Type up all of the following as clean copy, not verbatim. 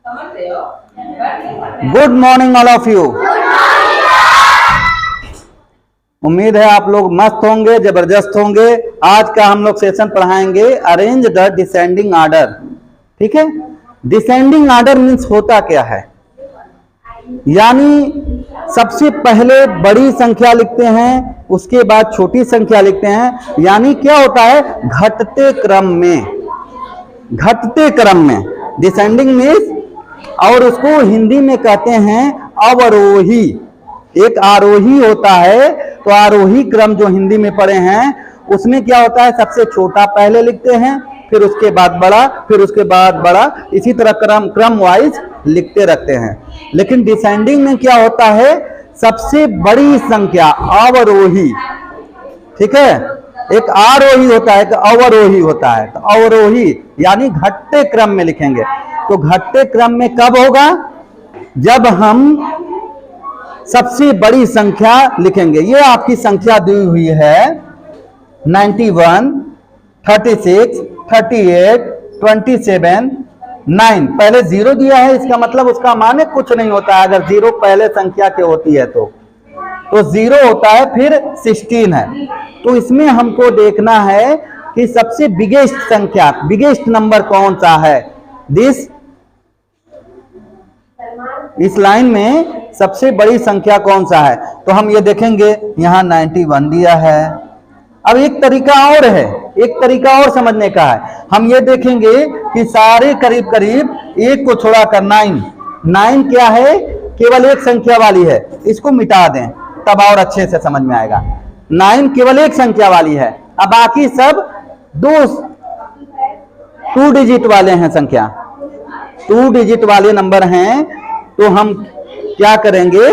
Good morning all of you. उम्मीद है आप लोग मस्त होंगे, जबरदस्त होंगे। आज का हम लोग सेशन पढ़ाएंगे अरेंज द डिसेंडिंग ऑर्डर। ठीक है, डिसेंडिंग ऑर्डर मीन्स होता क्या है, यानी सबसे पहले बड़ी संख्या लिखते हैं, उसके बाद छोटी संख्या लिखते हैं। यानी क्या होता है, घटते क्रम में, घटते क्रम में डिसेंडिंग मीन्स, और उसको हिंदी में कहते हैं अवरोही। एक आरोही होता है, तो आरोही क्रम जो हिंदी में पढ़े हैं उसमें क्या होता है, सबसे छोटा पहले लिखते हैं, फिर उसके बाद बड़ा, फिर उसके बाद बड़ा, इसी तरह क्रम वाइज लिखते रहते हैं। लेकिन डिसेंडिंग में क्या होता है, सबसे बड़ी संख्या अवरोही। ठीक है, एक आरोही होता है, एक अवरोही होता है। तो अवरोही यानी घटते क्रम में लिखेंगे। तो घटते क्रम में कब होगा, जब हम सबसे बड़ी संख्या लिखेंगे। ये आपकी संख्या दी हुई है 91, 36, 38, 27, 9। पहले जीरो दिया है, इसका मतलब उसका मान कुछ नहीं होता है। अगर जीरो पहले संख्या के होती है तो जीरो होता है, फिर 16 है। तो इसमें हमको देखना है कि सबसे बिगेस्ट संख्या, बिगेस्ट नंबर कौन सा है। इस लाइन में सबसे बड़ी संख्या कौन सा है, तो हम ये देखेंगे। यहां 91 दिया है। अब एक तरीका और है, एक तरीका और समझने का है। हम ये देखेंगे कि सारे करीब करीब एक को छोड़ा कर 9 क्या है, केवल एक संख्या वाली है। इसको मिटा दें तब और अच्छे से समझ में आएगा। 9 केवल एक संख्या वाली है, अब बाकी सब 2 डिजिट वाले हैं संख्या, 2 डिजिट वाले नंबर हैं। तो हम क्या करेंगे,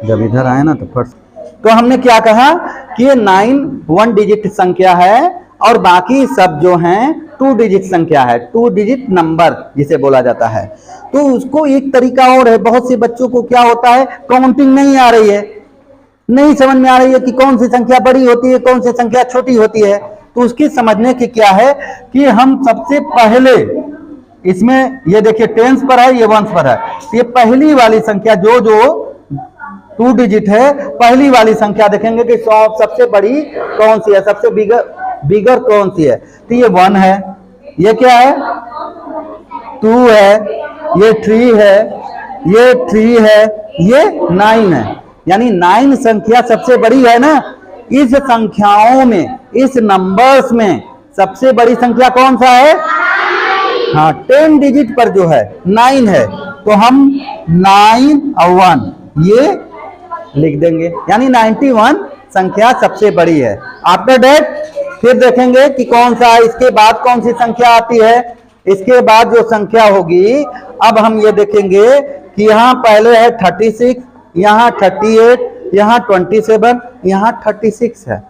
जब इधर आए ना तो फर्स्ट, तो हमने क्या कहा कि 9 1 डिजिट संख्या है और बाकी सब जो हैं 2 डिजिट संख्या है, 2 डिजिट नंबर जिसे बोला जाता है। तो उसको एक तरीका और है। बहुत से बच्चों को क्या होता है, काउंटिंग नहीं आ रही है, नहीं समझ में आ रही है कि कौन सी संख्या बड़ी होती है, कौन सी संख्या छोटी होती है। तो उसकी समझने की क्या है कि हम सबसे पहले इसमें ये देखिए टेंस पर है, ये वंस पर है। ये पहली वाली संख्या जो 2 डिजिट है, पहली वाली संख्या देखेंगे कि सबसे बड़ी कौन सी है, सबसे बिगर कौन सी है। तो ये 1 है, ये क्या है 2 है, ये 3 है, ये 3 है, ये 9 है। यानी 9 संख्या सबसे बड़ी है ना। इस संख्याओं में, इस नंबर्स में सबसे बड़ी संख्या कौन सा है, हाँ 10 डिजिट पर जो है 9 है। तो हम 9 और 1 ये लिख देंगे, यानी 91 संख्या सबसे बड़ी है। आफ्टर दैट फिर देखेंगे कि कौन सा, इसके बाद कौन सी संख्या आती है। इसके बाद जो संख्या होगी, अब हम ये देखेंगे कि यहाँ पहले है 36, यहाँ 38, यहाँ 27, यहाँ 36 है।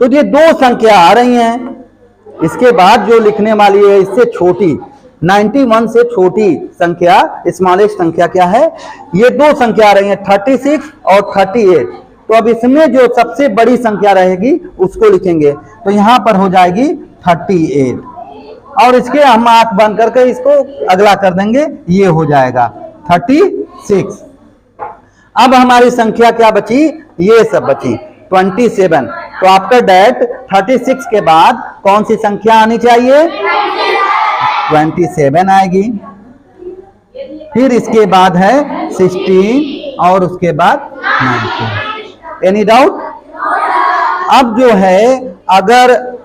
तो ये 2 संख्या आ रही हैं। इसके बाद जो लिखने वाली है इससे छोटी, 91 से छोटी संख्या, स्मॉलेस्ट संख्या क्या है, ये 2 संख्या आ रही है 36 और 38। तो अब इसमें जो सबसे बड़ी संख्या रहेगी उसको लिखेंगे। तो यहां पर हो जाएगी 38 और इसके हम आंख बंद करके इसको अगला कर देंगे, ये हो जाएगा 36। अब हमारी संख्या क्या बची, ये सब बची 27। तो आफ्टर दैट 36 के बाद कौन सी संख्या आनी चाहिए, 27 आएगी। फिर इसके बाद है 16 और उसके बाद 19। Any doubt. अब जो है, अगर